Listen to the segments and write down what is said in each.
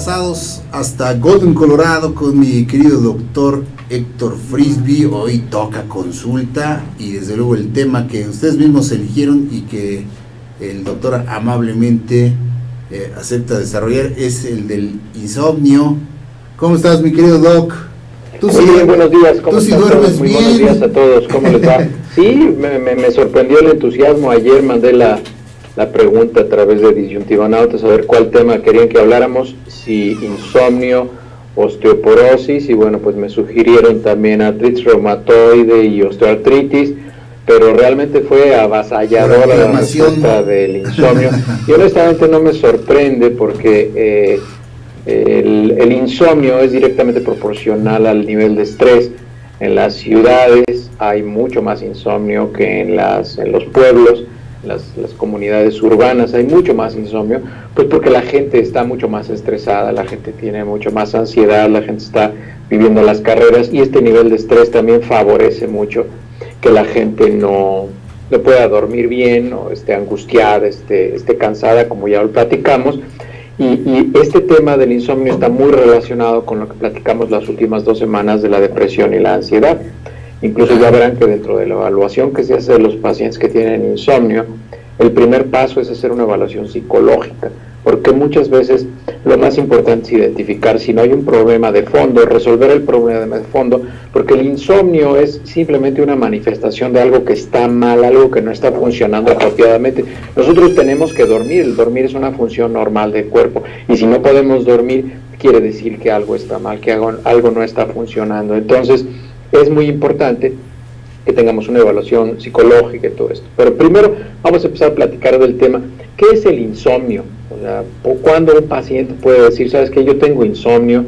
pasados hasta Golden, Colorado, con mi querido doctor Héctor Frisby. Hoy toca consulta y desde luego el tema que ustedes mismos eligieron y que el doctor amablemente acepta desarrollar es el del insomnio. ¿Cómo estás, mi querido doc? Tú sí, bien, buenos días. ¿Tú sí duermes bien? Muy buenos días a todos. ¿Cómo les va? Sí, me sorprendió el entusiasmo. Ayer mandé la pregunta a través de Disyuntivonautas a ver cuál tema querían que habláramos, si insomnio, osteoporosis, y bueno, pues me sugirieron también artritis reumatoide y osteoartritis, pero realmente fue avasalladora la respuesta del insomnio. Y honestamente no me sorprende porque el insomnio es directamente proporcional al nivel de estrés. En las ciudades hay mucho más insomnio que en los pueblos. Las comunidades urbanas hay mucho más insomnio, pues porque la gente está mucho más estresada, la gente tiene mucho más ansiedad, la gente está viviendo las carreras, y este nivel de estrés también favorece mucho que la gente no pueda dormir bien, o esté angustiada, esté cansada, como ya lo platicamos. Y este tema del insomnio está muy relacionado con lo que platicamos las últimas 2 semanas de la depresión y la ansiedad. Incluso ya verán que dentro de la evaluación que se hace de los pacientes que tienen insomnio, el primer paso es hacer una evaluación psicológica, porque muchas veces lo más importante es identificar si no hay un problema de fondo, resolver el problema de fondo, porque el insomnio es simplemente una manifestación de algo que está mal, algo que no está funcionando apropiadamente. Nosotros tenemos que dormir, el dormir es una función normal del cuerpo, y si no podemos dormir, quiere decir que algo está mal, que algo no está funcionando. Entonces, es muy importante que tengamos una evaluación psicológica y todo esto. Pero primero vamos a empezar a platicar del tema. ¿Qué es el insomnio? O sea, ¿cuándo un paciente puede decir, sabes que yo tengo insomnio,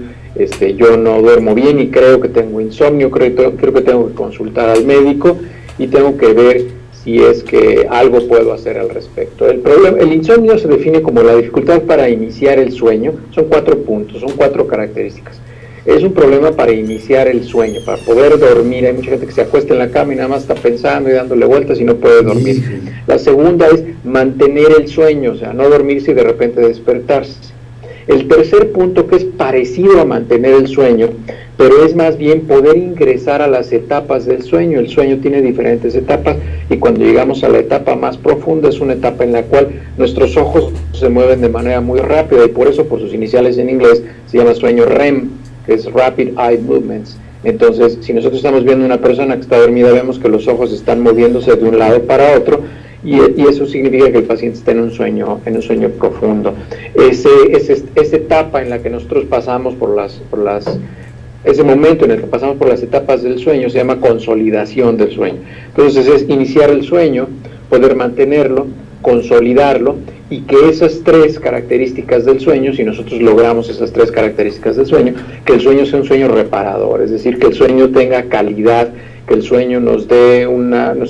yo no duermo bien y creo que tengo insomnio, creo que tengo que consultar al médico y tengo que ver si es que algo puedo hacer al respecto? El insomnio se define como la dificultad para iniciar el sueño. Son 4 puntos, son 4 características. Es un problema para iniciar el sueño, para poder dormir. Hay mucha gente que se acuesta en la cama y nada más está pensando y dándole vueltas y no puede dormir. La segunda es mantener el sueño, o sea, no dormirse y de repente despertarse. El tercer punto, que es parecido a mantener el sueño, pero es más bien poder ingresar a las etapas del sueño. El sueño tiene diferentes etapas y cuando llegamos a la etapa más profunda es una etapa en la cual nuestros ojos se mueven de manera muy rápida, y por eso, por sus iniciales en inglés, se llama sueño REM, que es Rapid Eye Movements. Entonces, si nosotros estamos viendo a una persona que está dormida, vemos que los ojos están moviéndose de un lado para otro, y eso significa que el paciente está en un sueño profundo. Esa etapa en la que nosotros pasamos ese momento en el que pasamos por las etapas del sueño se llama consolidación del sueño. Entonces es iniciar el sueño, poder mantenerlo, consolidarlo, y que esas 3 características del sueño, si nosotros logramos esas 3 características del sueño, que el sueño sea un sueño reparador, es decir, que el sueño tenga calidad, que el sueño nos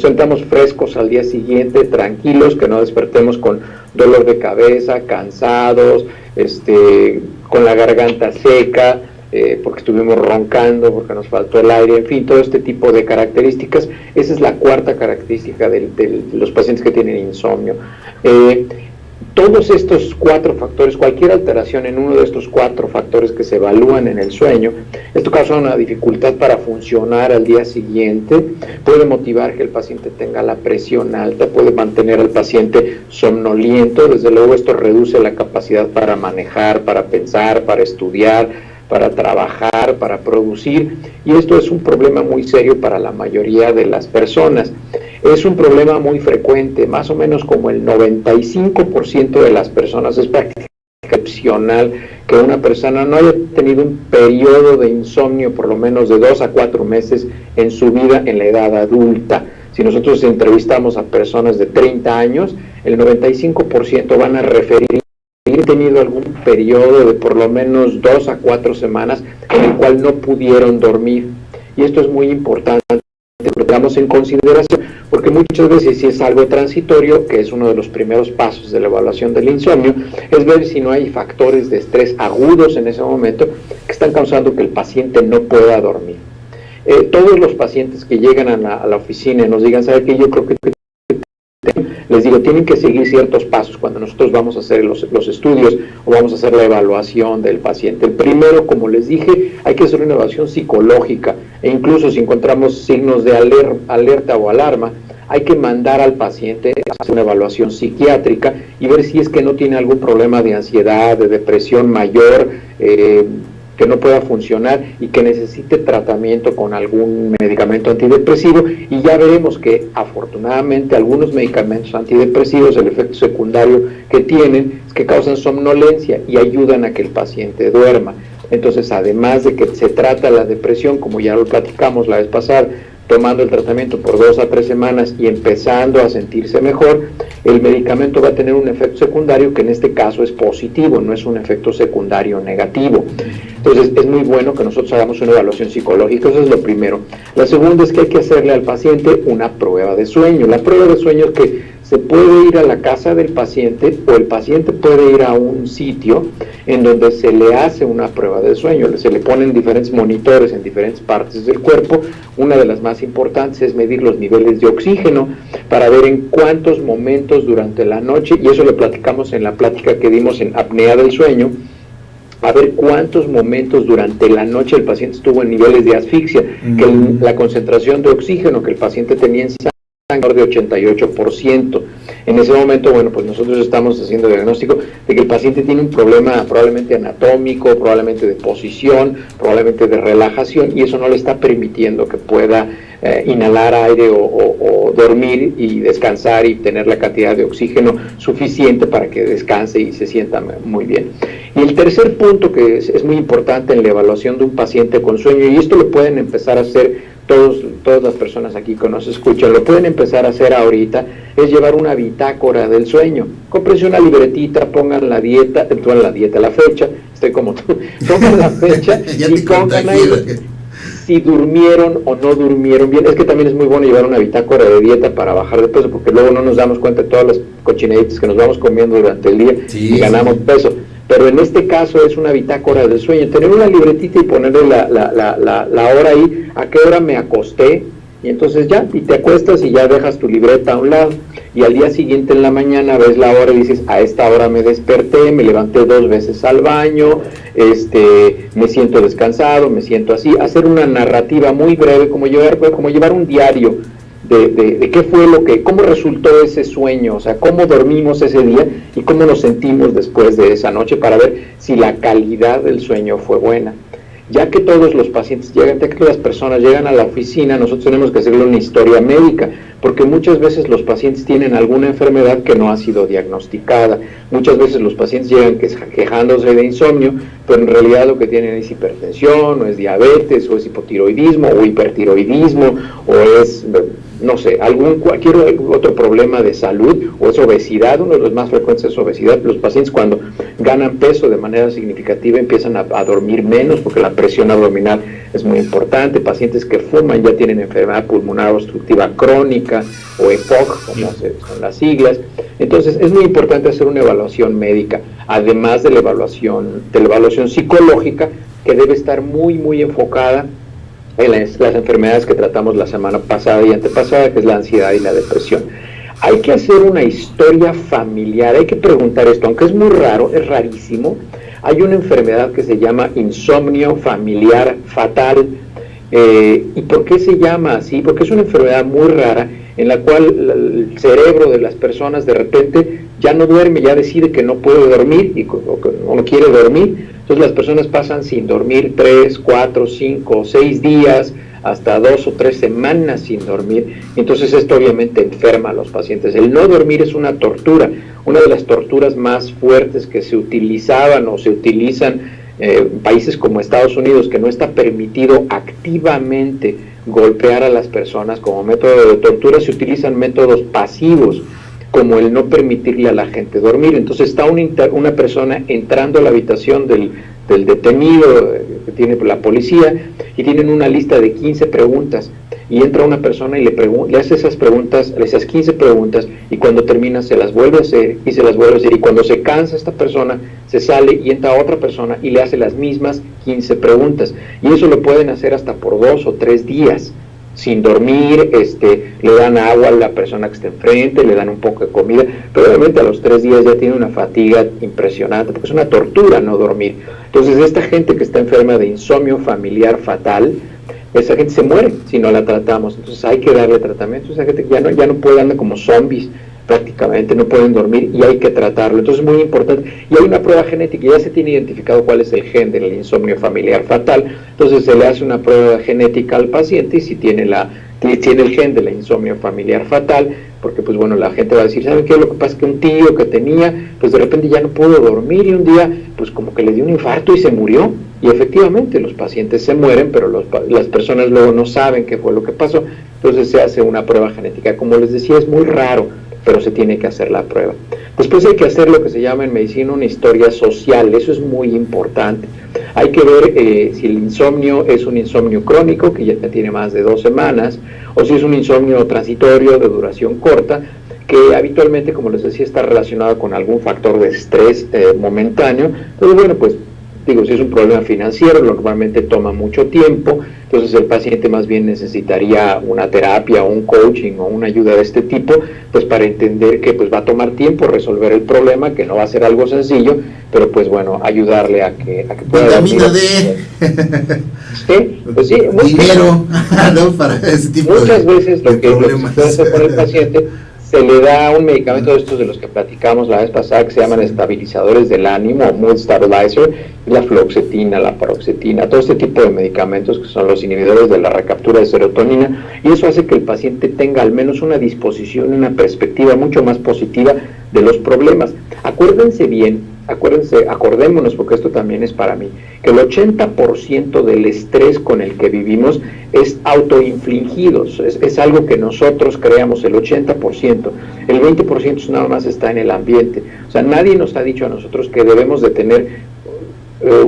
sentamos frescos al día siguiente, tranquilos, que no despertemos con dolor de cabeza, cansados, con la garganta seca, porque estuvimos roncando, porque nos faltó el aire, en fin, todo este tipo de características. Esa es la 4ª característica de los pacientes que tienen insomnio. Todos estos 4 factores, cualquier alteración en uno de estos 4 factores que se evalúan en el sueño, esto causa una dificultad para funcionar al día siguiente, puede motivar que el paciente tenga la presión alta, puede mantener al paciente somnoliento. Desde luego esto reduce la capacidad para manejar, para pensar, para estudiar, para trabajar, para producir, y esto es un problema muy serio para la mayoría de las personas. Es un problema muy frecuente, más o menos como el 95% de las personas. Es prácticamente excepcional que una persona no haya tenido un periodo de insomnio por lo menos de 2 a 4 meses en su vida en la edad adulta. Si nosotros entrevistamos a personas de 30 años, el 95% van a referir haber tenido algún periodo de por lo menos 2 a 4 semanas en el cual no pudieron dormir. Y esto es muy importante que lo tengamos en consideración, porque muchas veces, si es algo transitorio, que es uno de los primeros pasos de la evaluación del insomnio, es ver si no hay factores de estrés agudos en ese momento que están causando que el paciente no pueda dormir. Todos los pacientes que llegan a la oficina y nos digan, ¿sabe qué? Yo creo que les digo, tienen que seguir ciertos pasos cuando nosotros vamos a hacer los estudios o vamos a hacer la evaluación del paciente. El primero, como les dije, hay que hacer una evaluación psicológica, e incluso si encontramos signos de alerta o alarma, hay que mandar al paciente a hacer una evaluación psiquiátrica y ver si es que no tiene algún problema de ansiedad, de depresión mayor, que no pueda funcionar y que necesite tratamiento con algún medicamento antidepresivo, y ya veremos que afortunadamente algunos medicamentos antidepresivos, el efecto secundario que tienen es que causan somnolencia y ayudan a que el paciente duerma. Entonces, además de que se trata la depresión, como ya lo platicamos la vez pasada, tomando el tratamiento por 2 a 3 semanas y empezando a sentirse mejor, el medicamento va a tener un efecto secundario que en este caso es positivo, no es un efecto secundario negativo. Entonces es muy bueno que nosotros hagamos una evaluación psicológica, eso es lo primero. La segunda es que hay que hacerle al paciente una prueba de sueño. La prueba de sueño es que se puede ir a la casa del paciente o el paciente puede ir a un sitio en donde se le hace una prueba de sueño, se le ponen diferentes monitores en diferentes partes del cuerpo. Una de las más importantes es medir los niveles de oxígeno para ver en cuántos momentos durante la noche, y eso lo platicamos en la plática que dimos en apnea del sueño, a ver cuántos momentos durante la noche el paciente estuvo en niveles de asfixia, que la concentración de oxígeno que el paciente tenía en sangre de 88%. En ese momento, bueno, pues nosotros estamos haciendo diagnóstico de que el paciente tiene un problema probablemente anatómico, probablemente de posición, probablemente de relajación, y eso no le está permitiendo que pueda inhalar aire o dormir y descansar y tener la cantidad de oxígeno suficiente para que descanse y se sienta muy bien. Y el tercer punto que es muy importante en la evaluación de un paciente con sueño, y esto lo pueden empezar a hacer todas las personas aquí que nos escuchan, lo pueden empezar a hacer ahorita, es llevar una bitácora del sueño. Cómprense una libretita, pongan la dieta, la fecha, estoy como tú, pongan la fecha y pongan ahí si durmieron o no durmieron bien. Es que también es muy bueno llevar una bitácora de dieta para bajar de peso, porque luego no nos damos cuenta de todas las cochinaditas que nos vamos comiendo durante el día y ganamos peso. Pero en este caso es una bitácora del sueño, tener una libretita y ponerle la hora ahí, a qué hora me acosté, y entonces ya, y te acuestas y ya dejas tu libreta a un lado, y al día siguiente en la mañana ves la hora y dices, a esta hora me desperté, me levanté 2 veces al baño, me siento descansado, me siento así, hacer una narrativa muy breve, como llevar un diario de qué fue cómo resultó ese sueño, o sea, cómo dormimos ese día y cómo nos sentimos después de esa noche, para ver si la calidad del sueño fue buena. Ya que todos los pacientes llegan, ya que las personas llegan a la oficina, nosotros tenemos que hacerle una historia médica, porque muchas veces los pacientes tienen alguna enfermedad que no ha sido diagnosticada. Muchas veces los pacientes llegan quejándose de insomnio, pero en realidad lo que tienen es hipertensión, o es diabetes, o es hipotiroidismo, o hipertiroidismo, o es, no sé, cualquier otro problema de salud, o es obesidad. Uno de los más frecuentes es obesidad. Los pacientes, cuando ganan peso de manera significativa, empiezan a dormir menos, porque la presión abdominal es muy importante. Pacientes que fuman ya tienen enfermedad pulmonar obstructiva crónica, o EPOC, como son las siglas. Entonces es muy importante hacer una evaluación médica, además de la evaluación psicológica, que debe estar muy, muy enfocada en las enfermedades que tratamos la semana pasada y antepasada, que es la ansiedad y la depresión. Hay que hacer una historia familiar, hay que preguntar esto, aunque es muy raro, es rarísimo. Hay una enfermedad que se llama insomnio familiar fatal. ¿Y por qué se llama así? Porque es una enfermedad muy rara en la cual el cerebro de las personas de repente ya no duerme, ya decide que no puede dormir o no quiere dormir. Entonces las personas pasan sin dormir 3, 4, 5, 6 días, hasta 2 o 3 semanas sin dormir. Entonces esto obviamente enferma a los pacientes. El no dormir es una tortura, una de las torturas más fuertes que se utilizaban o se utilizan en países como Estados Unidos, que no está permitido activamente golpear a las personas como método de tortura. Se utilizan métodos pasivos, como el no permitirle a la gente dormir. Entonces está una persona entrando a la habitación del detenido que tiene la policía, y tienen una lista de 15 preguntas, y entra una persona y le hace esas preguntas, esas 15 preguntas, y cuando termina se las vuelve a hacer y se las vuelve a hacer, y cuando se cansa esta persona se sale y entra otra persona y le hace las mismas 15 preguntas, y eso lo pueden hacer hasta por 2 o 3 días. sin dormir, le dan agua a la persona que está enfrente, le dan un poco de comida, pero obviamente a los 3 días ya tiene una fatiga impresionante, porque es una tortura no dormir. Entonces esta gente que está enferma de insomnio familiar fatal, esa gente se muere si no la tratamos. Entonces hay que darle tratamiento. Esa gente ya no puede andar como zombies, prácticamente no pueden dormir, y hay que tratarlo. Entonces es muy importante, y hay una prueba genética, ya se tiene identificado cuál es el gen del insomnio familiar fatal. Entonces se le hace una prueba genética al paciente, y si tiene el gen de la insomnio familiar fatal, porque pues bueno, la gente va a decir, ¿saben qué? Lo que pasa es que un tío que tenía, pues de repente ya no pudo dormir, y un día pues como que le dio un infarto y se murió. Y efectivamente los pacientes se mueren, pero las personas luego no saben qué fue lo que pasó. Entonces se hace una prueba genética. Como les decía, es muy raro, pero se tiene que hacer la prueba. Después hay que hacer lo que se llama en medicina una historia social. Eso es muy importante. Hay que ver si el insomnio es un insomnio crónico, que ya tiene más de 2 semanas, o si es un insomnio transitorio de duración corta, que habitualmente, como les decía, está relacionado con algún factor de estrés momentáneo. Entonces, bueno, pues digo, si es un problema financiero, normalmente toma mucho tiempo, entonces el paciente más bien necesitaría una terapia o un coaching o una ayuda de este tipo, pues para entender que pues va a tomar tiempo resolver el problema, que no va a ser algo sencillo, pero pues bueno, ayudarle a que pueda... Vitamina D. Sí, pues sí. Dinero, ¿no? Para ese tipo muchas veces lo que se hace con el paciente, se le da un medicamento de estos de los que platicamos la vez pasada, que se llaman estabilizadores del ánimo, o mood stabilizer, la fluoxetina, la paroxetina, todo este tipo de medicamentos que son los inhibidores de la recaptura de serotonina, y eso hace que el paciente tenga al menos una disposición, una perspectiva mucho más positiva de los problemas. Acordémonos, porque esto también es para mí, que el 80% del estrés con el que vivimos es autoinfligido, es algo que nosotros creamos, el 80%, el 20% nada más está en el ambiente. O sea, nadie nos ha dicho a nosotros que debemos de tener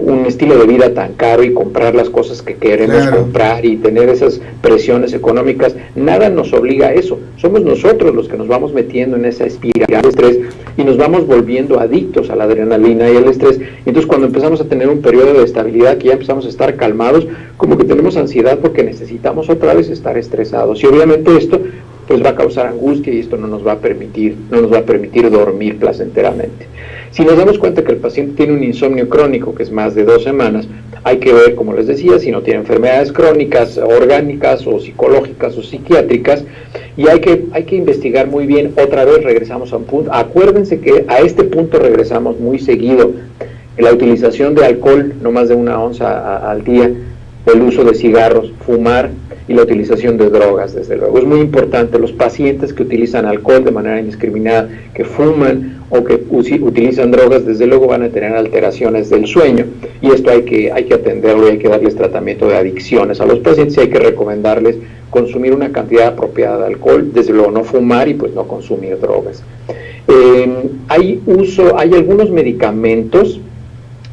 un estilo de vida tan caro y comprar las cosas que queremos comprar y tener esas presiones económicas. Nada nos obliga a eso. Somos nosotros los que nos vamos metiendo en esa espiral de estrés y nos vamos volviendo adictos a la adrenalina y al estrés. Y entonces cuando empezamos a tener un periodo de estabilidad, que ya empezamos a estar calmados, como que tenemos ansiedad porque necesitamos otra vez estar estresados. Y obviamente esto pues va a causar angustia, y esto no nos va a permitir dormir placenteramente. Si nos damos cuenta que el paciente tiene un insomnio crónico, que es más de 2 semanas, hay que ver, como les decía, si no tiene enfermedades crónicas, orgánicas o psicológicas o psiquiátricas, y hay que investigar muy bien. Otra vez regresamos a un punto, acuérdense que a este punto regresamos muy seguido: la utilización de alcohol, no más de 1 onza al día, el uso de cigarros, fumar, y la utilización de drogas, desde luego. Es muy importante. Los pacientes que utilizan alcohol de manera indiscriminada, que fuman o que utilizan drogas, desde luego van a tener alteraciones del sueño, y esto hay que atenderlo, y hay que darles tratamiento de adicciones a los pacientes, y hay que recomendarles consumir una cantidad apropiada de alcohol, desde luego no fumar y pues no consumir drogas. Hay algunos medicamentos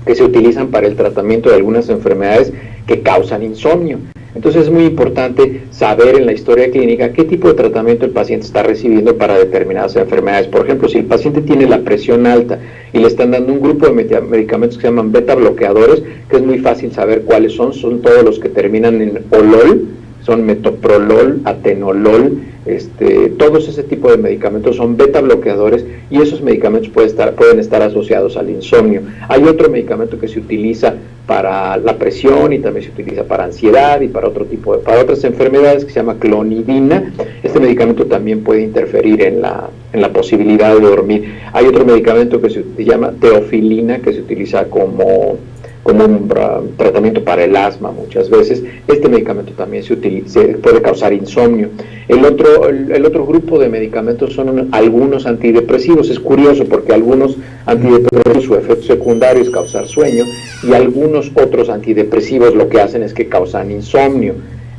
que se utilizan para el tratamiento de algunas enfermedades que causan insomnio. Entonces es muy importante saber en la historia clínica qué tipo de tratamiento el paciente está recibiendo para determinadas enfermedades. Por ejemplo, si el paciente tiene la presión alta y le están dando un grupo de medicamentos que se llaman beta bloqueadores, que es muy fácil saber cuáles son todos los que terminan en olol, son metoprolol, atenolol, todos ese tipo de medicamentos son beta bloqueadores, y esos medicamentos pueden estar asociados al insomnio. Hay otro medicamento que se utiliza para la presión, y también se utiliza para ansiedad y para otras enfermedades, que se llama clonidina. Este medicamento también puede interferir en la posibilidad de dormir. Hay otro medicamento que se llama teofilina, que se utiliza como un tratamiento para el asma muchas veces. Este medicamento también puede causar insomnio. El otro grupo de medicamentos son algunos antidepresivos. Es curioso porque algunos antidepresivos, su efecto secundario es causar sueño, y algunos otros antidepresivos lo que hacen es que causan insomnio.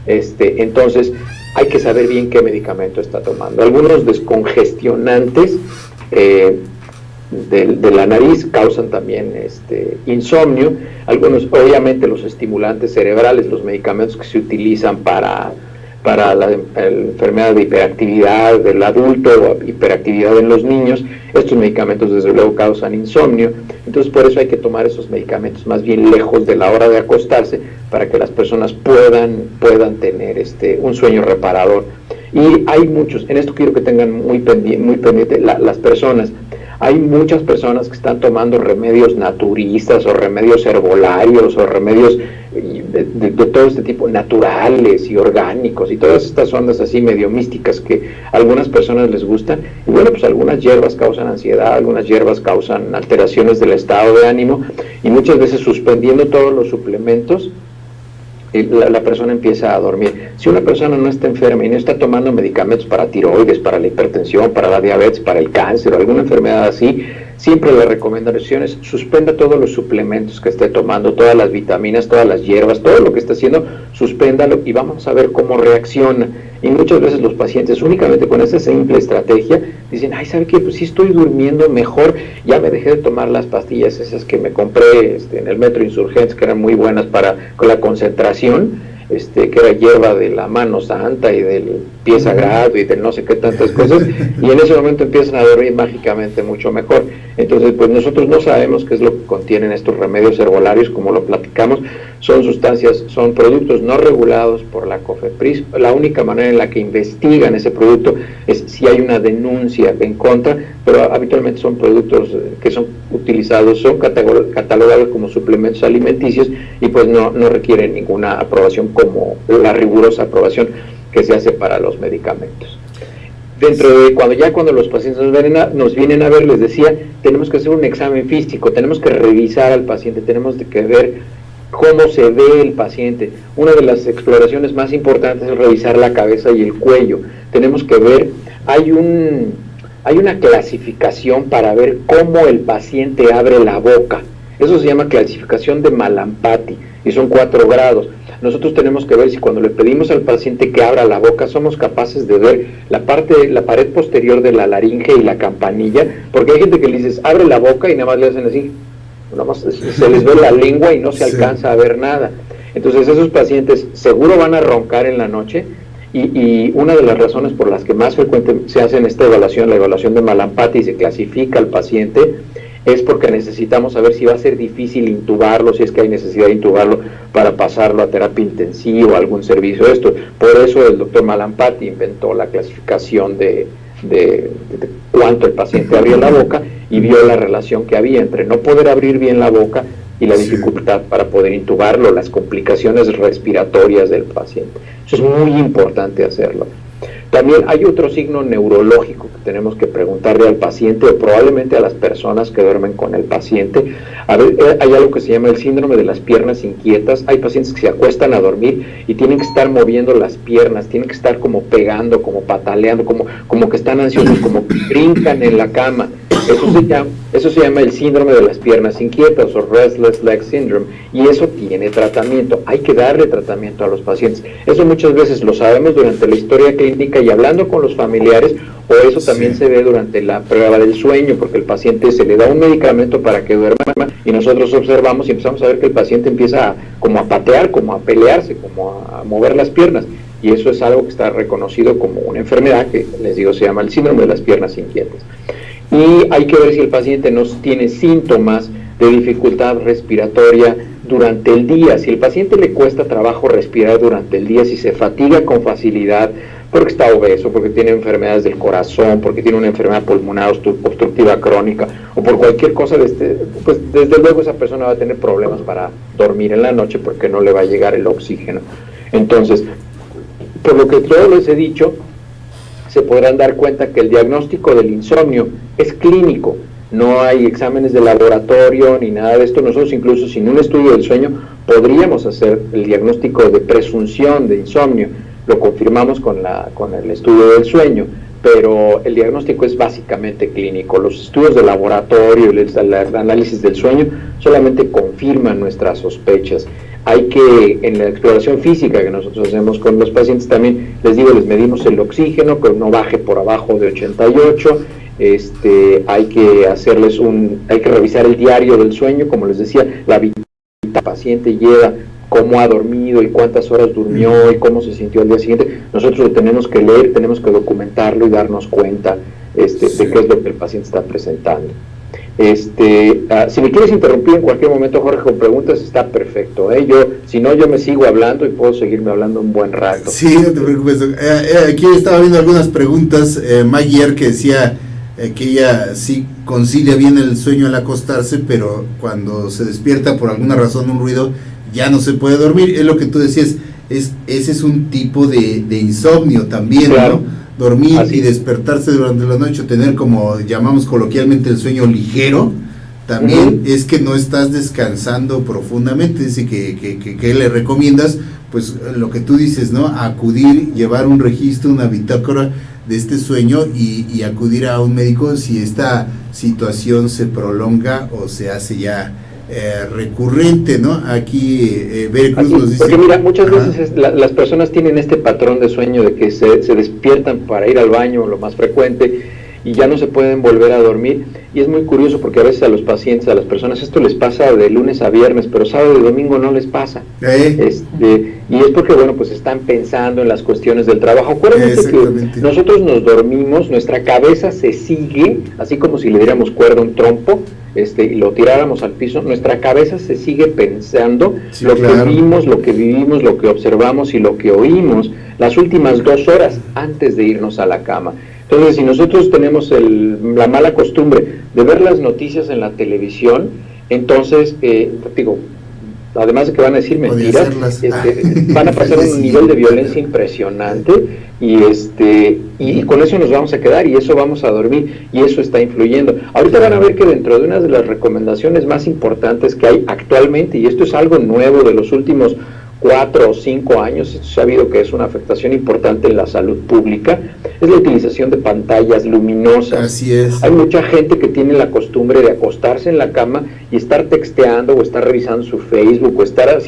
Entonces hay que saber bien qué medicamento está tomando. Algunos descongestionantes de la nariz causan también insomnio. Algunos, obviamente, los estimulantes cerebrales, los medicamentos que se utilizan para para la enfermedad de hiperactividad del adulto o hiperactividad en los niños. Estos medicamentos desde luego causan insomnio, entonces por eso hay que tomar esos medicamentos más bien lejos de la hora de acostarse para que las personas puedan tener un sueño reparador. Y hay muchos, en esto quiero que tengan muy pendiente las personas. Hay muchas personas que están tomando remedios naturistas o remedios herbolarios o remedios de todo este tipo, naturales y orgánicos y todas estas ondas así medio místicas que a algunas personas les gustan. Y bueno, pues algunas hierbas causan ansiedad, algunas hierbas causan alteraciones del estado de ánimo, y muchas veces suspendiendo todos los suplementos, la persona empieza a dormir. Si una persona no está enferma y no está tomando medicamentos para tiroides, para la hipertensión, para la diabetes, para el cáncer o alguna enfermedad así, siempre la recomendación es suspenda todos los suplementos que esté tomando, todas las vitaminas, todas las hierbas, todo lo que está haciendo, suspéndalo y vamos a ver cómo reacciona. Y muchas veces los pacientes únicamente con esa simple estrategia dicen, ay, ¿sabe qué? Pues sí estoy durmiendo mejor, ya me dejé de tomar las pastillas esas que me compré en el Metro Insurgentes, que eran muy buenas con la concentración, que era hierba de la mano santa y del pie sagrado y del no sé qué tantas cosas, y en ese momento empiezan a dormir mágicamente mucho mejor. Entonces, pues nosotros no sabemos qué es lo que contienen estos remedios herbolarios, como lo platicamos, son sustancias, son productos no regulados por la COFEPRIS. La única manera en la que investigan ese producto es si hay una denuncia en contra, pero habitualmente son productos que son utilizados, son catalogados como suplementos alimenticios y pues no requieren ninguna aprobación como la rigurosa aprobación que se hace para los medicamentos. Dentro de cuando los pacientes nos vienen a ver, les decía, tenemos que hacer un examen físico, tenemos que revisar al paciente, tenemos que ver cómo se ve el paciente. Una de las exploraciones más importantes es revisar la cabeza y el cuello. Tenemos que ver, hay una clasificación para ver cómo el paciente abre la boca. Eso se llama clasificación de Malampati y son 4 grados. Nosotros tenemos que ver si cuando le pedimos al paciente que abra la boca somos capaces de ver la pared posterior de la laringe y la campanilla, porque hay gente que le dices abre la boca y nada más le hacen así, nada más se les ve la lengua y no se alcanza a ver nada. Entonces esos pacientes seguro van a roncar en la noche, y una de las razones por las que más frecuente se hacen esta evaluación, la evaluación de Malampati, y se clasifica al paciente, es porque necesitamos saber si va a ser difícil intubarlo, si es que hay necesidad de intubarlo para pasarlo a terapia intensiva o algún servicio de esto. Por eso el doctor Malampati inventó la clasificación de cuánto el paciente abría la boca, y vio la relación que había entre no poder abrir bien la boca y la dificultad para poder intubarlo, las complicaciones respiratorias del paciente. Eso es muy importante hacerlo. También hay otro signo neurológico que tenemos que preguntarle al paciente, o probablemente a las personas que duermen con el paciente. Hay algo que se llama el síndrome de las piernas inquietas. Hay pacientes que se acuestan a dormir y tienen que estar moviendo las piernas, tienen que estar como pegando, como pataleando, como que están ansiosos, como que brincan en la cama. Eso se llama el síndrome de las piernas inquietas o Restless Leg Syndrome, y eso tiene tratamiento. Hay que darle tratamiento a los pacientes. Eso muchas veces lo sabemos durante la historia clínica y hablando con los familiares, o eso también se ve durante la prueba del sueño, porque el paciente se le da un medicamento para que duerma y nosotros observamos y empezamos a ver que el paciente empieza como a patear, como a pelearse, como a mover las piernas, y eso es algo que está reconocido como una enfermedad que les digo se llama el síndrome de las piernas inquietas. Y hay que ver si el paciente no tiene síntomas de dificultad respiratoria durante el día. Si el paciente le cuesta trabajo respirar durante el día, si se fatiga con facilidad porque está obeso, porque tiene enfermedades del corazón, porque tiene una enfermedad pulmonar obstructiva crónica o por cualquier cosa pues desde luego esa persona va a tener problemas para dormir en la noche porque no le va a llegar el oxígeno. Entonces, por lo que todo les he dicho, se podrán dar cuenta que el diagnóstico del insomnio es clínico, no hay exámenes de laboratorio ni nada de esto. Nosotros incluso sin un estudio del sueño podríamos hacer el diagnóstico de presunción de insomnio, lo confirmamos con el estudio del sueño, pero el diagnóstico es básicamente clínico. Los estudios de laboratorio y el análisis del sueño solamente confirman nuestras sospechas. Hay que, en la exploración física que nosotros hacemos con los pacientes también, les medimos el oxígeno, que no baje por abajo de 88, hay que revisar el diario del sueño, como les decía, la vitamina que el paciente lleva cómo ha dormido y cuántas horas durmió y cómo se sintió al día siguiente. Nosotros lo tenemos que leer, tenemos que documentarlo y darnos cuenta de qué es lo que el paciente está presentando. Si me quieres interrumpir en cualquier momento, Jorge, con preguntas, está perfecto, si no, yo me sigo hablando y puedo seguirme hablando un buen rato. Sí, no te preocupes. Aquí estaba viendo algunas preguntas. Maggie, que decía que ella sí concilia bien el sueño al acostarse, pero cuando se despierta por alguna razón, un ruido, ya no se puede dormir. Es lo que tú decías, ese es un tipo de insomnio también, claro, ¿no? Dormir y despertarse durante la noche, tener, como llamamos coloquialmente, el sueño ligero, también es que no estás descansando profundamente. Dice que le recomiendas, pues lo que tú dices, ¿no? Acudir, llevar un registro, una bitácora de este sueño y acudir a un médico si esta situación se prolonga o se hace ya recurrente, ¿no? Aquí Veracruz nos dice... Porque mira, muchas veces las personas tienen este patrón de sueño de que se despiertan para ir al baño, lo más frecuente, y ya no se pueden volver a dormir, y es muy curioso porque a veces a los pacientes, a las personas, esto les pasa de lunes a viernes, pero sábado y domingo no les pasa, y es porque, bueno, pues están pensando en las cuestiones del trabajo. Acuérdense que nosotros nos dormimos, nuestra cabeza se sigue, así como si le diéramos cuerda a un trompo, y lo tiráramos al piso, nuestra cabeza se sigue pensando lo que vimos, lo que vivimos, lo que observamos y lo que oímos las últimas 2 horas antes de irnos a la cama. Entonces, si nosotros tenemos la mala costumbre de ver las noticias en la televisión, entonces, además de que van a decir mentiras, van a pasar un nivel de violencia impresionante y con eso nos vamos a quedar y eso vamos a dormir y eso está influyendo. Ahorita van a ver que dentro de una de las recomendaciones más importantes que hay actualmente, y esto es algo nuevo de los últimos 4 o 5 años, se ha sabido que es una afectación importante en la salud pública, es la utilización de pantallas luminosas. Así es. Hay mucha gente que tiene la costumbre de acostarse en la cama y estar texteando o estar revisando su Facebook o estar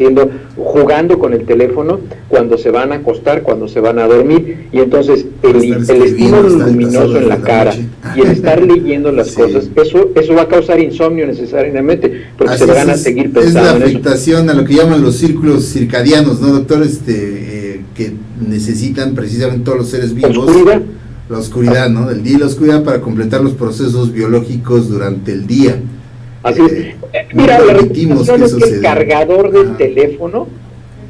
jugando con el teléfono cuando se van a acostar, cuando se van a dormir, y entonces el estímulo luminoso en la cara y el estar leyendo las cosas, eso va a causar insomnio necesariamente, porque se van a seguir pensando en eso. Es la afectación a lo que llaman los círculos circadianos, ¿no, doctor? Que necesitan precisamente todos los seres vivos. La oscuridad, ¿no? Del día y la oscuridad para completar los procesos biológicos durante el día. Así es. Mira, la recomendación es que el cargador del teléfono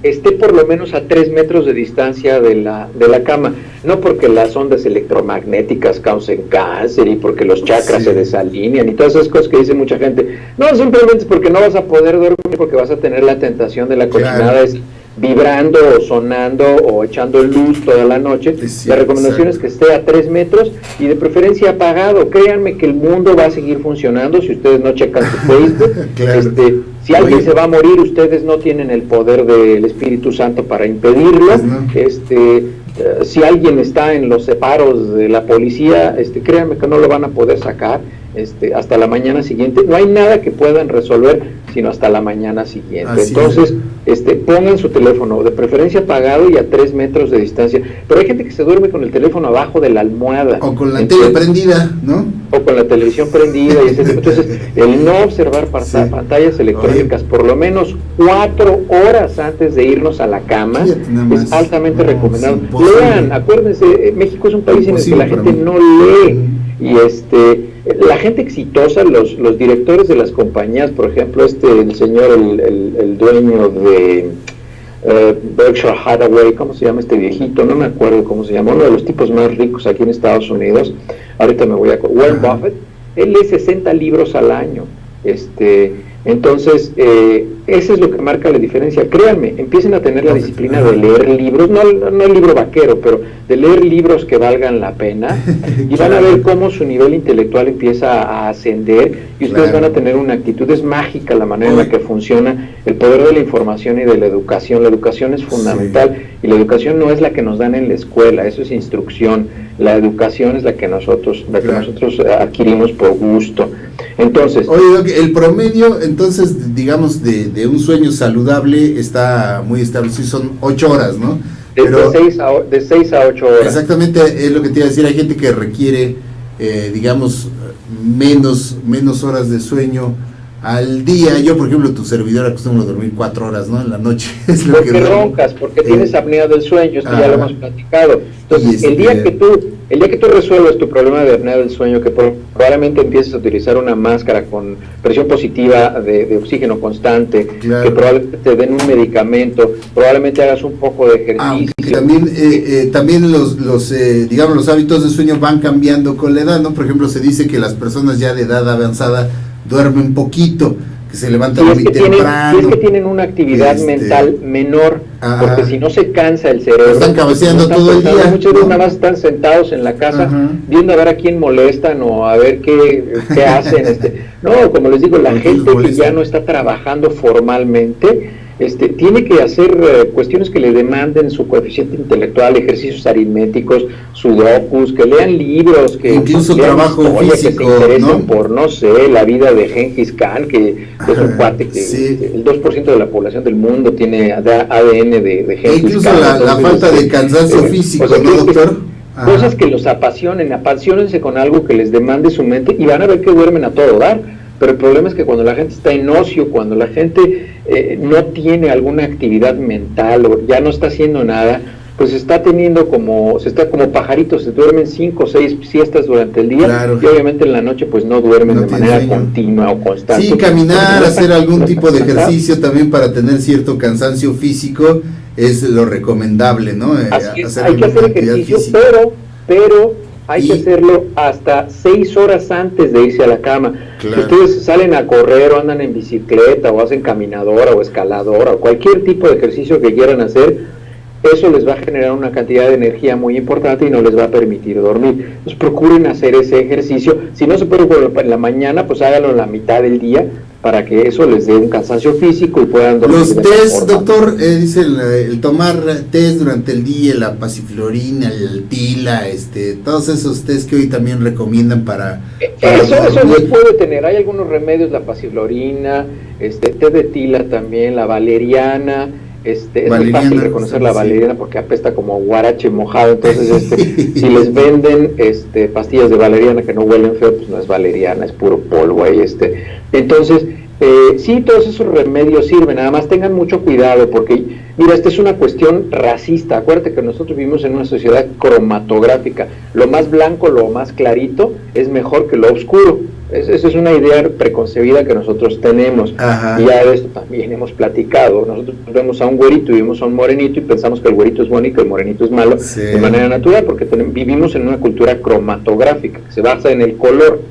esté por lo menos a 3 metros de distancia de la cama, no porque las ondas electromagnéticas causen cáncer y porque los chakras se desalinean y todas esas cosas que dice mucha gente. No, simplemente es porque no vas a poder dormir, porque vas a tener la tentación de la cochinada, es vibrando o sonando o echando luz toda la noche. La recomendación es que esté a 3 metros y de preferencia apagado. Créanme que el mundo va a seguir funcionando si ustedes no checan su Facebook. Si alguien se va a morir, ustedes no tienen el poder del Espíritu Santo para impedirlo. Si alguien está en los separos de la policía, créanme que no lo van a poder sacar hasta la mañana siguiente. No hay nada que puedan resolver sino hasta la mañana siguiente. Entonces, pongan su teléfono de preferencia apagado y a 3 metros de distancia. Pero hay gente que se duerme con el teléfono abajo de la almohada. O con la tele prendida, ¿no? O con la televisión prendida. Y entonces, el no observar pantallas electrónicas por lo menos 4 horas antes de irnos a la cama es altamente recomendado. Lean, acuérdense, México es un país en el que la gente no lee. Y la gente exitosa, los directores de las compañías, por ejemplo, el señor, el dueño de Berkshire Hathaway, ¿cómo se llama este viejito? No me acuerdo cómo se llama, uno de los tipos más ricos aquí en Estados Unidos, ahorita me voy a acordar, Warren Buffett, él lee 60 libros al año, entonces, eso es lo que marca la diferencia. Créanme, empiecen a tener la disciplina de leer libros, no el libro vaquero, pero de leer libros que valgan la pena, y van a ver cómo su nivel intelectual empieza a ascender, y ustedes van a tener una actitud. Es mágica la manera en la que funciona el poder de la información y de la educación. La educación es fundamental, y la educación no es la que nos dan en la escuela, eso es instrucción. La educación es la que nosotros adquirimos por gusto. Entonces, oye, el promedio, entonces, digamos, de un sueño saludable está muy establecido, son 8 horas, ¿no? De 6 a 8 horas. Exactamente, es lo que te iba a decir. Hay gente que requiere, digamos, menos horas de sueño al día. Yo, por ejemplo, tu servidor acostumbro a dormir 4 horas, ¿no? En la noche. Es lo porque roncas, porque tienes apnea del sueño, esto ya lo hemos platicado. Entonces, el día que tú resuelves tu problema de apnea del sueño, que probablemente empieces a utilizar una máscara con presión positiva de oxígeno constante, claro, que probablemente te den un medicamento, probablemente hagas un poco de ejercicio. También digamos, los hábitos de sueño van cambiando con la edad, ¿no? Por ejemplo, se dice que las personas ya de edad avanzada duermen poquito, que se levantan muy temprano. Si es que tienen una actividad mental menor, porque si no se cansa el cerebro. Están cabeceando todo el día. Muchos nada más están sentados en la casa, viendo a ver a quién molestan o a ver qué hacen. No, como les digo, la gente que ya no está trabajando formalmente, tiene que hacer cuestiones que le demanden su coeficiente intelectual, ejercicios aritméticos, sudokus, que lean libros, que incluso lean trabajo historia, físico, que se interesen, ¿no? por, no sé, la vida de Gengis Khan, que es un cuate que el 2% de la población del mundo tiene ADN de Gengis Khan. Incluso la falta de cansancio físico, ¿no, doctor? Cosas que los apasionense con algo que les demande su mente y van a ver que duermen a todo dar. Pero el problema es que cuando la gente está en ocio, cuando la gente no tiene alguna actividad mental o ya no está haciendo nada, pues se está como pajaritos, se duermen 5 o 6 siestas durante el día, claro, y obviamente en la noche pues no duermen de manera continua o constante. Sí, caminar, hacer algún tipo de ejercicio también para tener cierto cansancio físico es lo recomendable, ¿no? Hay que hacer ejercicio, pero hay que hacerlo hasta 6 horas antes de irse a la cama. Claro. Si ustedes salen a correr o andan en bicicleta o hacen caminadora o escaladora o cualquier tipo de ejercicio que quieran hacer, eso les va a generar una cantidad de energía muy importante y no les va a permitir dormir. Entonces procuren hacer ese ejercicio. Si no se puede en la mañana, pues háganlo en la mitad del día para que eso les dé un cansancio físico y puedan dormir. Los test, doctor, dice el tomar test durante el día, la pasiflorina, el tila, todos esos test que hoy también recomiendan para eso les puede tener. Hay algunos remedios, la pasiflorina, té de tila también, la valeriana. Es muy fácil reconocer la valeriana porque apesta como guarache mojado, entonces si les venden pastillas de valeriana que no huelen feo, pues no es valeriana, es puro polvo ahí. Entonces sí, todos esos remedios sirven, nada más tengan mucho cuidado porque, mira, esta es una cuestión racista. Acuérdate que nosotros vivimos en una sociedad cromatográfica, lo más blanco, lo más clarito es mejor que lo oscuro. Esa es una idea preconcebida que nosotros tenemos. Ajá. Y ya de esto también hemos platicado. Nosotros vemos a un güerito y vemos a un morenito y pensamos que el güerito es bueno y que el morenito es malo, sí, de manera natural, porque vivimos en una cultura cromatográfica que se basa en el color.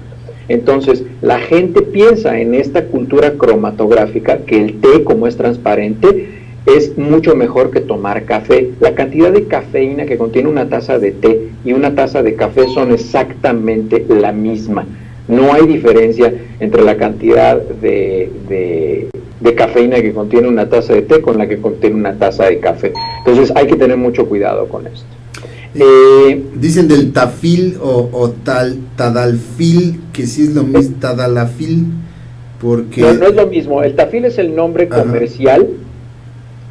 Entonces, la gente piensa en esta cultura cromatográfica que el té, como es transparente, es mucho mejor que tomar café. La cantidad de cafeína que contiene una taza de té y una taza de café son exactamente la misma. No hay diferencia entre la cantidad de cafeína que contiene una taza de té con la que contiene una taza de café. Entonces hay que tener mucho cuidado con esto. Dicen del tafil o tadalfil, que sí es lo mismo, tadalafil, porque... No es lo mismo. El tafil es el nombre comercial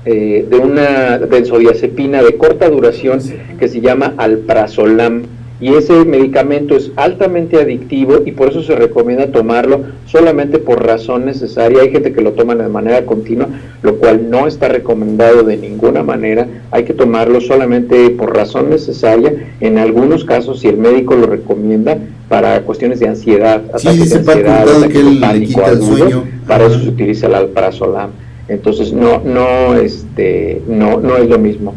de una benzodiazepina de corta duración que se llama alprazolam. Y ese medicamento es altamente adictivo y por eso se recomienda tomarlo solamente por razón necesaria. Hay gente que lo toma de manera continua, lo cual no está recomendado de ninguna manera. Hay que tomarlo solamente por razón necesaria. En algunos casos, si el médico lo recomienda, para cuestiones de ansiedad, ataques de ansiedad, ataques de pánico agudo, para eso se utiliza el alprazolam. Entonces no es lo mismo,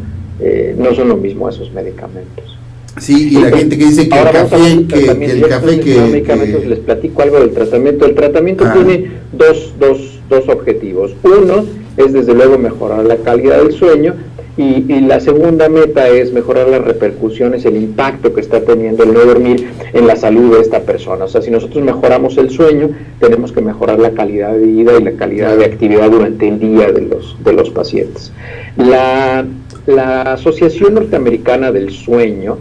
no son lo mismo esos medicamentos. Sí, y la gente que dice que el café que les platico algo del tratamiento. El tratamiento tiene dos objetivos. Uno es desde luego mejorar la calidad del sueño y la segunda meta es mejorar las repercusiones, el impacto que está teniendo el no dormir en la salud de esta persona. O sea, si nosotros mejoramos el sueño, tenemos que mejorar la calidad de vida y la calidad de actividad durante el día de los pacientes. La Asociación Norteamericana del Sueño,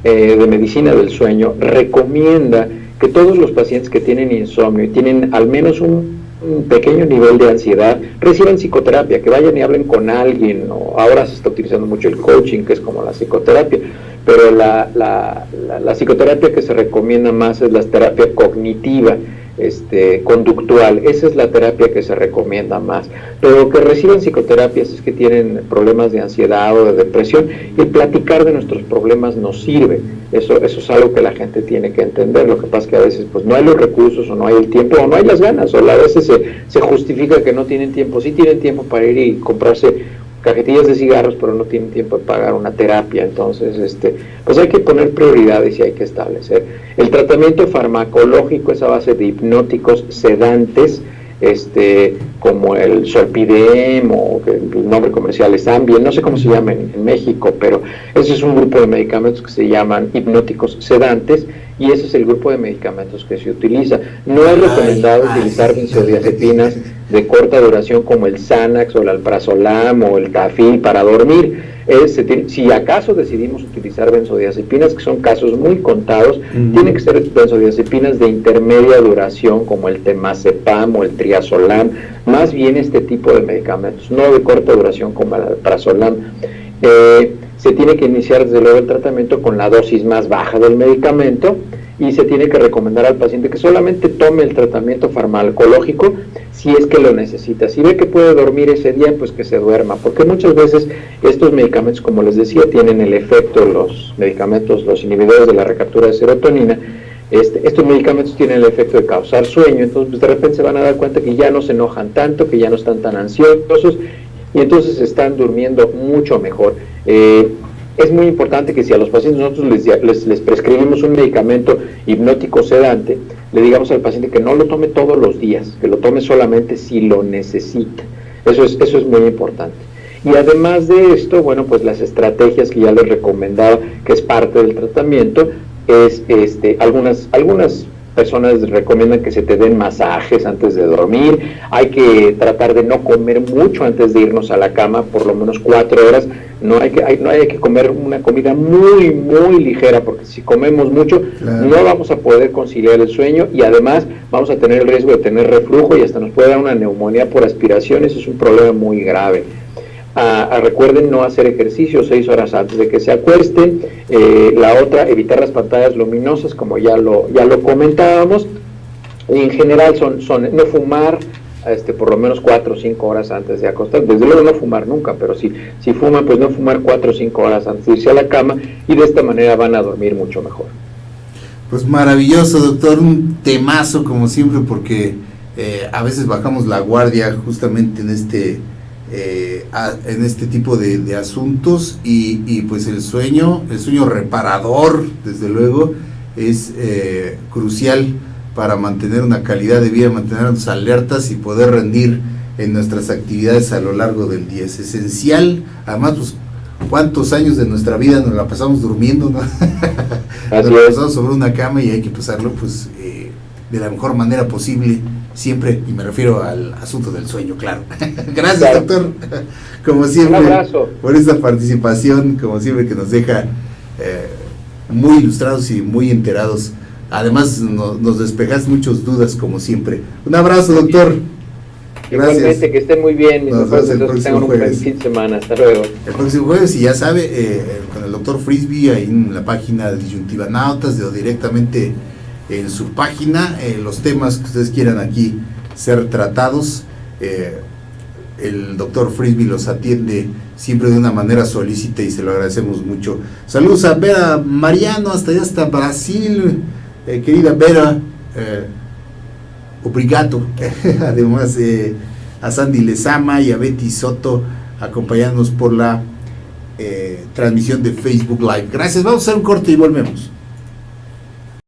de Medicina del Sueño, recomienda que todos los pacientes que tienen insomnio y tienen al menos un pequeño nivel de ansiedad reciban psicoterapia, que vayan y hablen con alguien. Ahora se está utilizando mucho el coaching, que es como la psicoterapia, pero la psicoterapia que se recomienda más es la terapia cognitiva. conductual. Esa es la terapia que se recomienda más. Pero que reciban psicoterapias es que tienen problemas de ansiedad o de depresión, y el platicar de nuestros problemas nos sirve. Eso es algo que la gente tiene que entender. Lo que pasa es que a veces pues no hay los recursos, o no hay el tiempo, o no hay las ganas, o a veces se justifica que no tienen tiempo. Sí tienen tiempo para ir y comprarse cajetillas de cigarros, pero no tienen tiempo de pagar una terapia. Entonces, pues hay que poner prioridades y hay que establecer. El tratamiento farmacológico es a base de hipnóticos sedantes, como el Zolpidem, o que el nombre comercial es Ambien, no sé cómo se llama en México, pero ese es un grupo de medicamentos que se llaman hipnóticos sedantes, y ese es el grupo de medicamentos que se utiliza. No es recomendado utilizar benzodiazepinas de corta duración como el Xanax o el Alprazolam o el Tafil para dormir. Si acaso decidimos utilizar benzodiazepinas, que son casos muy contados, tienen que ser benzodiazepinas de intermedia duración como el Temazepam o el Triazolam, más bien este tipo de medicamentos, no de corta duración como el Alprazolam. Se tiene que iniciar desde luego el tratamiento con la dosis más baja del medicamento, y se tiene que recomendar al paciente que solamente tome el tratamiento farmacológico si es que lo necesita. Si ve que puede dormir ese día, pues que se duerma, porque muchas veces estos medicamentos, como les decía, tienen el efecto, los medicamentos, los inhibidores de la recaptura de serotonina, estos medicamentos tienen el efecto de causar sueño. Entonces pues de repente se van a dar cuenta que ya no se enojan tanto, que ya no están tan ansiosos, y entonces están durmiendo mucho mejor. Es muy importante que si a los pacientes nosotros les prescribimos un medicamento hipnótico sedante, le digamos al paciente que no lo tome todos los días, que lo tome solamente si lo necesita. Eso es muy importante. Y además de esto, bueno, pues las estrategias que ya les recomendaba, que es parte del tratamiento, es algunas personas recomiendan que se te den masajes antes de dormir. Hay que tratar de no comer mucho antes de irnos a la cama, por lo menos 4 horas. No hay que comer una comida muy, muy ligera, porque si comemos mucho, claro, no vamos a poder conciliar el sueño, y además vamos a tener el riesgo de tener reflujo y hasta nos puede dar una neumonía por aspiración. Eso es un problema muy grave. Recuerden no hacer ejercicio 6 horas antes de que se acuesten. La otra, evitar las pantallas luminosas, como ya lo comentábamos. Y en general son no fumar por lo menos 4 o 5 horas antes de acostar. Desde luego no fumar nunca, pero si fuman, pues no fumar 4 o 5 horas antes de irse a la cama, y de esta manera van a dormir mucho mejor. Pues maravilloso, doctor, un temazo como siempre, porque a veces bajamos la guardia justamente en este tipo de asuntos, y pues el sueño reparador, desde luego, es crucial para mantener una calidad de vida, mantenernos alertas y poder rendir en nuestras actividades a lo largo del día. Es esencial. Además, pues, ¿cuántos años de nuestra vida nos la pasamos durmiendo, no? Nos la pasamos sobre una cama, y hay que pasarlo pues de la mejor manera posible siempre, y me refiero al asunto del sueño, claro. Gracias, claro, doctor, como siempre, un abrazo por esta participación, como siempre, que nos deja muy ilustrados y muy enterados. Además nos despejas muchas dudas, como siempre. Un abrazo, doctor. Gracias. Igualmente, que estén muy bien. Nos vemos el próximo jueves. Un buen fin de semana. Hasta luego. El próximo jueves, y ya sabe, con el doctor Frisby, ahí en la página de Disyuntiva Nautas, o directamente en su página, los temas que ustedes quieran aquí ser tratados, el doctor Frisby los atiende siempre de una manera solícita, y se lo agradecemos mucho. Saludos a Vera Mariano, hasta allá, hasta Brasil. Querida Vera, obrigado. Además, a Sandy Lezama y a Betty Soto, acompañándonos por la transmisión de Facebook Live. Gracias, vamos a hacer un corte y volvemos.